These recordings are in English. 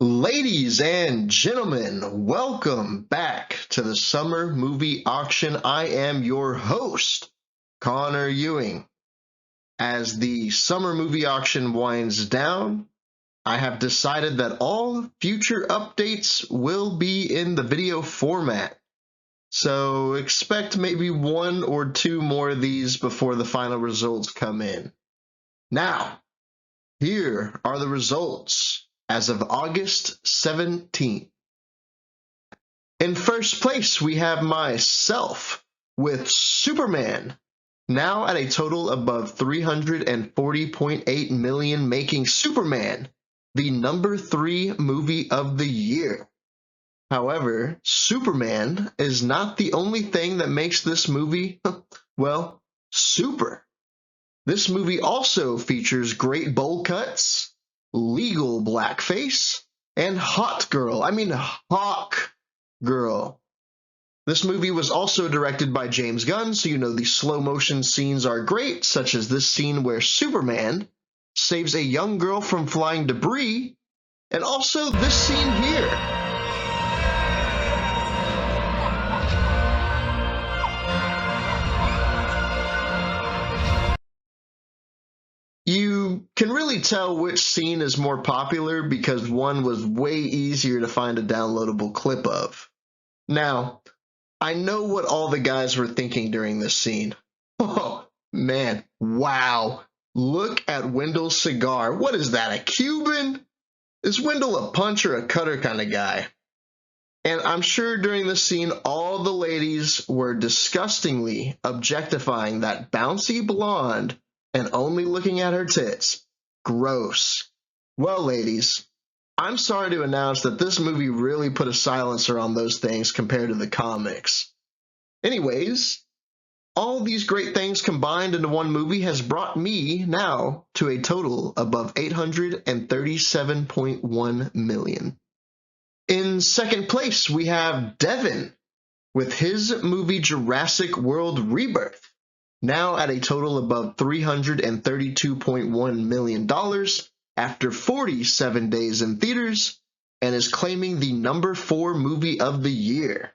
Ladies and gentlemen, welcome back to the Summer Movie Auction. I am your host, Connor Ewing. As the Summer Movie Auction winds down, I have decided that all future updates will be in the video format. So expect maybe one or two more of these before the final results come in. Now, here are the results as of August 17th. In first place, we have myself with Superman, now at a total above 340.8 million, making Superman the number 3 movie of the year. However, Superman is not the only thing that makes this movie, well, super. This movie also features great bowl cuts, legal blackface, and Hawk Girl. This movie was also directed by James Gunn, so you know the slow motion scenes are great, such as this scene where Superman saves a young girl from flying debris, and also this scene here. You can really tell which scene is more popular because one was way easier to find a downloadable clip of. Now, I know what all the guys were thinking during this scene. Oh, man, wow. Look at Wendell's cigar. What is that, a Cuban? Is Wendell a punch or a cutter kind of guy? And I'm sure during this scene, all the ladies were disgustingly objectifying that bouncy blonde and only looking at her tits. Gross. Well, ladies, I'm sorry to announce that this movie really put a silencer on those things compared to the comics. Anyways, all these great things combined into one movie has brought me now to a total above 837.1 million. In second place, we have Devin with his movie Jurassic World Rebirth, now at a total above $332.1 million after 47 days in theaters, and is claiming the number 4 movie of the year.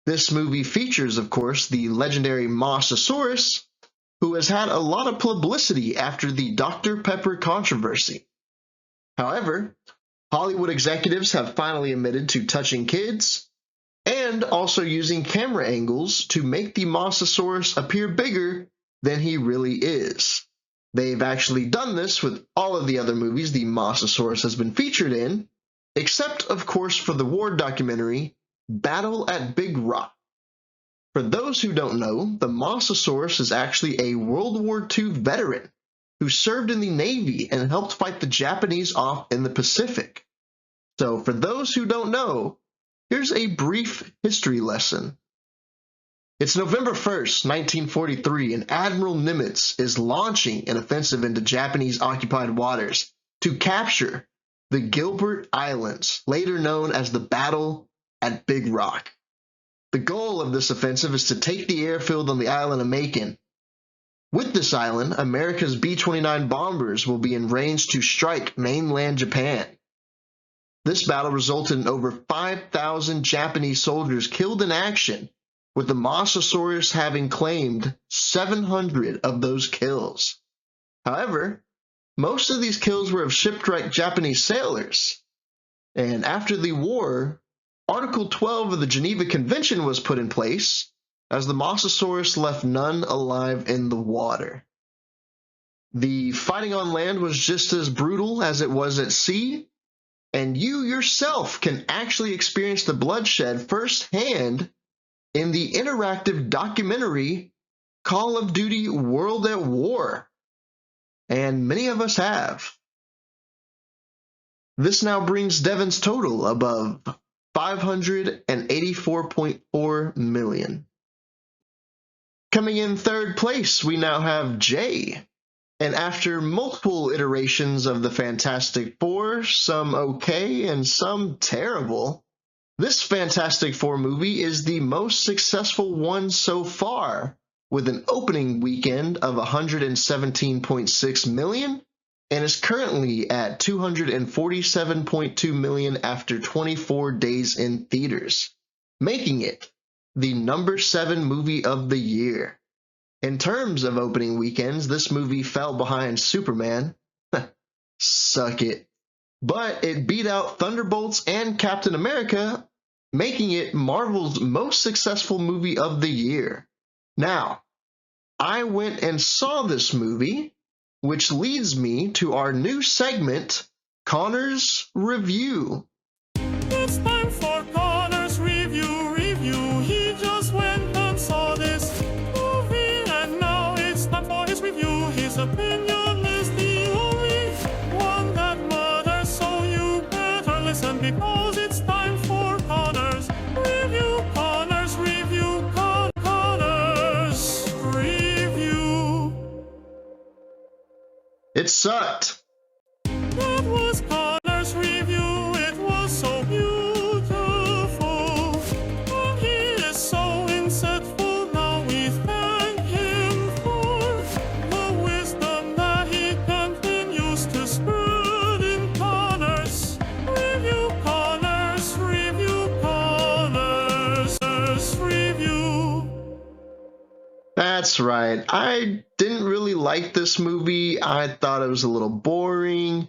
This movie features, of course, the legendary Mosasaurus, who has had a lot of publicity after the Dr. Pepper controversy. However, Hollywood executives have finally admitted to touching kids and also using camera angles to make the Mosasaurus appear bigger than he really is. They've actually done this with all of the other movies the Mosasaurus has been featured in, except, of course, for the war documentary Battle at Big Rock. For those who don't know, the Mosasaurus is actually a World War II veteran who served in the Navy and helped fight the Japanese off in the Pacific. So for those who don't know, here's a brief history lesson. It's November 1st, 1943, and Admiral Nimitz is launching an offensive into Japanese-occupied waters to capture the Gilbert Islands, later known as the Battle at Big Rock. The goal of this offensive is to take the airfield on the island of Macon. With this island, America's B-29 bombers will be in range to strike mainland Japan. This battle resulted in over 5,000 Japanese soldiers killed in action, with the Mosasaurus having claimed 700 of those kills. However, most of these kills were of shipwrecked Japanese sailors. And after the war, Article 12 of the Geneva Convention was put in place, as the Mosasaurus left none alive in the water. The fighting on land was just as brutal as it was at sea, and you yourself can actually experience the bloodshed firsthand in the interactive documentary Call of Duty World at War. And many of us have. This now brings Devin's total above 584.4 million. Coming in third place, we now have Jay. And after multiple iterations of the Fantastic Four, some okay and some terrible, this Fantastic Four movie is the most successful one so far, with an opening weekend of 117.6 million and is currently at $247.2 million after 24 days in theaters, making it the number 7 movie of the year. In terms of opening weekends, this movie fell behind Superman. Suck it. But it beat out Thunderbolts and Captain America, making it Marvel's most successful movie of the year. Now, I went and saw this movie, which leads me to our new segment, Connor's Review. It's time for Connor's review. He just went and saw this movie, and now it's time for his review. His opinion is the only one that matters, so you better listen because it's time for Connor's review. Connor's review. Connor's review. It sucked. That was Connor's review. It was so beautiful, and he is so insightful. Now we thank him for the wisdom that he continues to spread in Connor's review. Connor's review. Connor's review. That's right. I didn't really like this movie. I thought it was a little boring.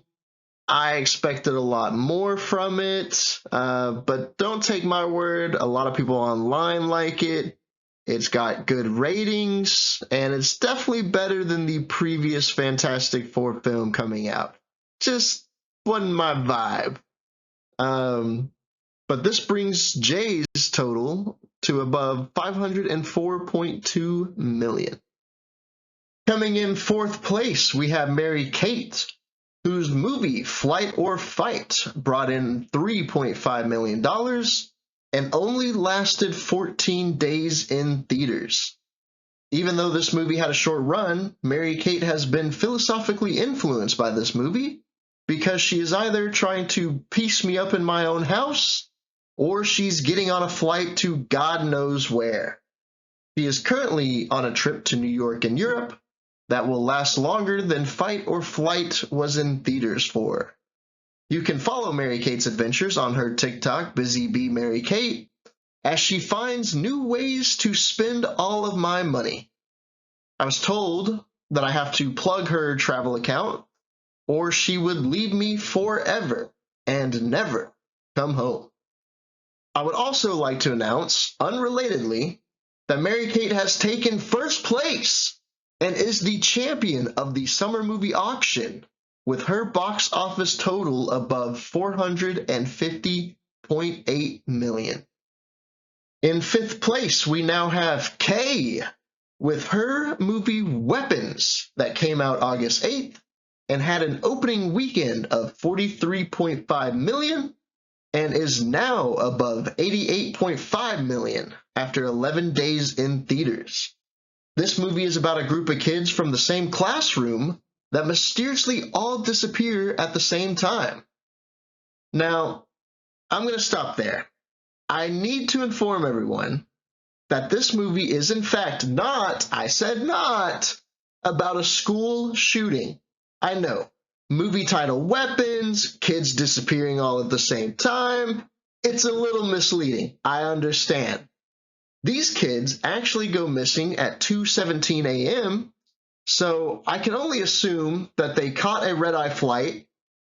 I expected a lot more from it, but don't take my word. A lot of people online like it. It's got good ratings, and it's definitely better than the previous Fantastic Four film coming out. Just wasn't my vibe. But this brings Jay's total to above $504.2 million. Coming in 4th place, we have Mary-Kate, whose movie Flight or Fight brought in $3.5 million and only lasted 14 days in theaters. Even though this movie had a short run, Mary-Kate has been philosophically influenced by this movie because she is either trying to piece me up in my own house or she's getting on a flight to God knows where. She is currently on a trip to New York and Europe that will last longer than Fight or Flight was in theaters for. You can follow Mary-Kate's adventures on her TikTok, Busy Bee Mary-Kate, as she finds new ways to spend all of my money. I was told that I have to plug her travel account, or she would leave me forever and never come home. I would also like to announce, unrelatedly, that Mary-Kate has taken 1st place and is the champion of the summer movie auction with her box office total above $450.8 million. In 5th place, we now have Kay with her movie Weapons that came out August 8th and had an opening weekend of $43.5 million and is now above $88.5 million after 11 days in theaters. This movie is about a group of kids from the same classroom that mysteriously all disappear at the same time. Now, I'm going to stop there. I need to inform everyone that this movie is in fact not, I said not, about a school shooting. I know. Movie title Weapons, kids disappearing all at the same time. It's a little misleading. I understand. These kids actually go missing at 2:17 a.m., so I can only assume that they caught a red-eye flight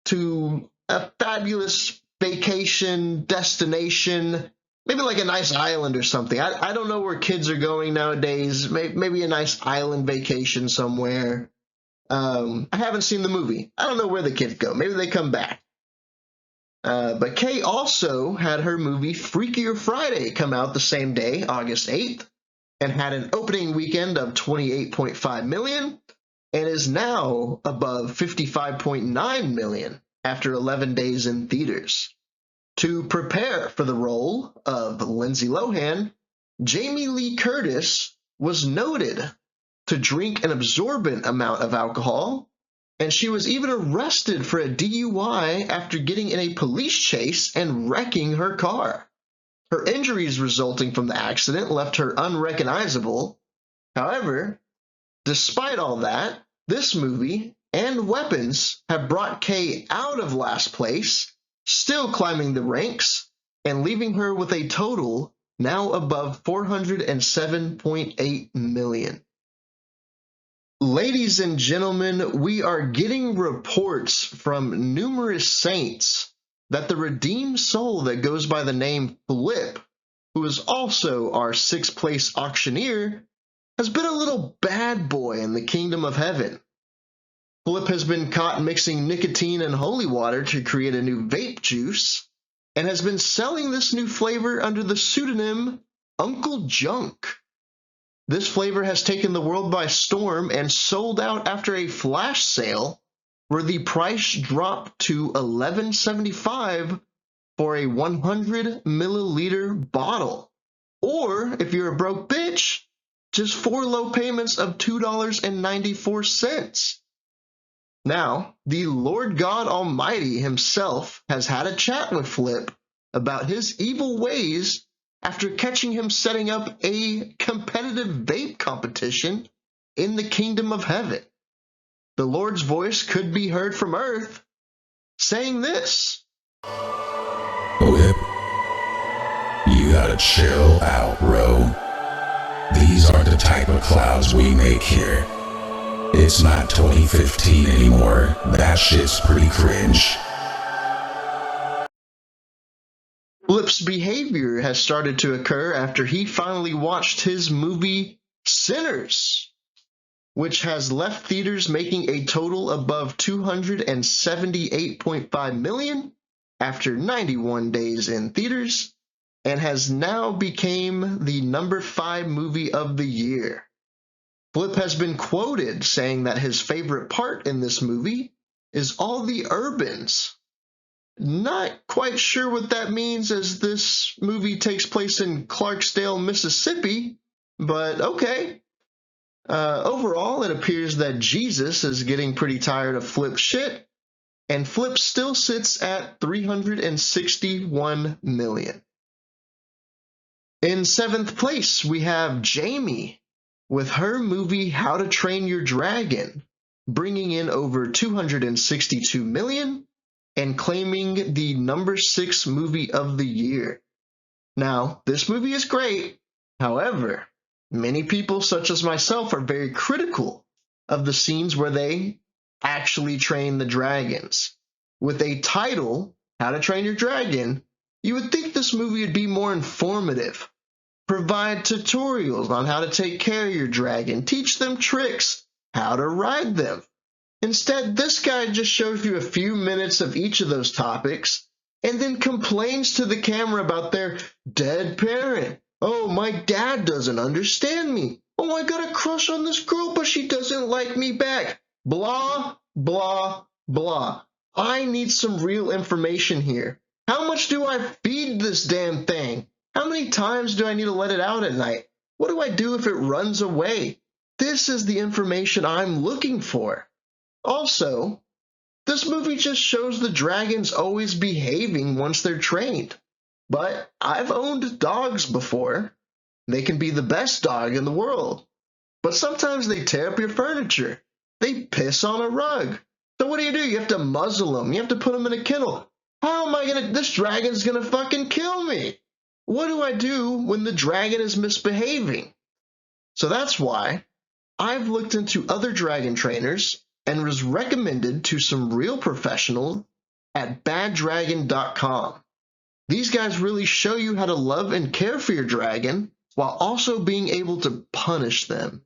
to a fabulous vacation destination, maybe like a nice island or something. I don't know where kids are going nowadays. Maybe a nice island vacation somewhere. I haven't seen the movie. I don't know where the kids go. Maybe they come back. But Kay also had her movie Freakier Friday come out the same day, August 8th, and had an opening weekend of $28.5 million and is now above $55.9 million after 11 days in theaters. To prepare for the role of Lindsay Lohan, Jamie Lee Curtis was noted to drink an absorbent amount of alcohol, and she was even arrested for a DUI after getting in a police chase and wrecking her car. Her injuries resulting from the accident left her unrecognizable. However, despite all that, this movie and weapons have brought Kay out of last place, still climbing the ranks, and leaving her with a total now above 407.8 million. Ladies and gentlemen, we are getting reports from numerous saints that the redeemed soul that goes by the name Flip, who is also our 6th place auctioneer, has been a little bad boy in the kingdom of heaven. Flip has been caught mixing nicotine and holy water to create a new vape juice, and has been selling this new flavor under the pseudonym Uncle Junk. This flavor has taken the world by storm and sold out after a flash sale where the price dropped to $11.75 for a 100 milliliter bottle. Or, if you're a broke bitch, just 4 low payments of $2.94. Now, the Lord God Almighty himself has had a chat with Flip about his evil ways after catching him setting up a competitive vape competition in the kingdom of heaven. The Lord's voice could be heard from earth saying this: Flip, you gotta chill out, bro. These aren't the type of clouds we make here. It's not 2015 anymore. That shit's pretty cringe. Flip's behavior has started to occur after he finally watched his movie Sinners, which has left theaters making a total above 278.5 million after 91 days in theaters, and has now became the number 5 movie of the year. Flip has been quoted saying that his favorite part in this movie is all the urbans. Not quite sure what that means, as this movie takes place in Clarksdale, Mississippi, but okay. Overall, it appears that Jesus is getting pretty tired of Flip's shit, and Flip still sits at 361 million. In 7th place, we have Jamie with her movie How to Train Your Dragon, bringing in over 262 million and claiming the number 6 movie of the year. Now, this movie is great. However, many people, such as myself, are very critical of the scenes where they actually train the dragons. With a title, How to Train Your Dragon, you would think this movie would be more informative, provide tutorials on how to take care of your dragon, teach them tricks, how to ride them. Instead, this guy just shows you a few minutes of each of those topics and then complains to the camera about their dead parent. Oh, my dad doesn't understand me. Oh, I got a crush on this girl, but she doesn't like me back. Blah, blah, blah. I need some real information here. How much do I feed this damn thing? How many times do I need to let it out at night? What do I do if it runs away? This is the information I'm looking for. Also, this movie just shows the dragons always behaving once they're trained. But I've owned dogs before. They can be the best dog in the world. But sometimes they tear up your furniture. They piss on a rug. So what do? You have to muzzle them. You have to put them in a kennel. How am I this dragon's gonna fucking kill me? What do I do when the dragon is misbehaving? So that's why I've looked into other dragon trainers and was recommended to some real professionals at baddragon.com. These guys really show you how to love and care for your dragon while also being able to punish them.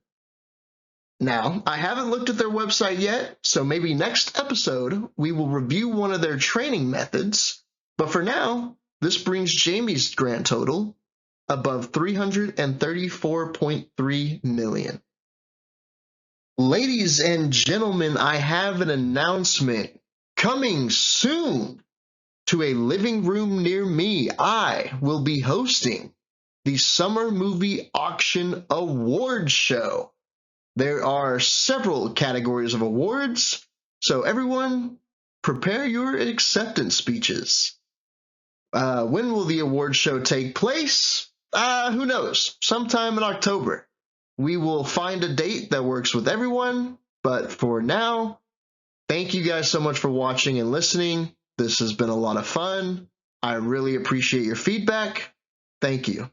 Now, I haven't looked at their website yet, so maybe next episode we will review one of their training methods, but for now, this brings Jamie's grand total above 334.3 million. Ladies and gentlemen, I have an announcement. Coming soon to a living room near me, I will be hosting the Summer Movie Auction Award Show. There are several categories of awards, so everyone prepare your acceptance speeches. When will the award show take place? Who knows? Sometime in October. We will find a date that works with everyone, but for now, Thank you guys so much for watching and listening. This has been a lot of fun. I really appreciate your feedback. Thank you.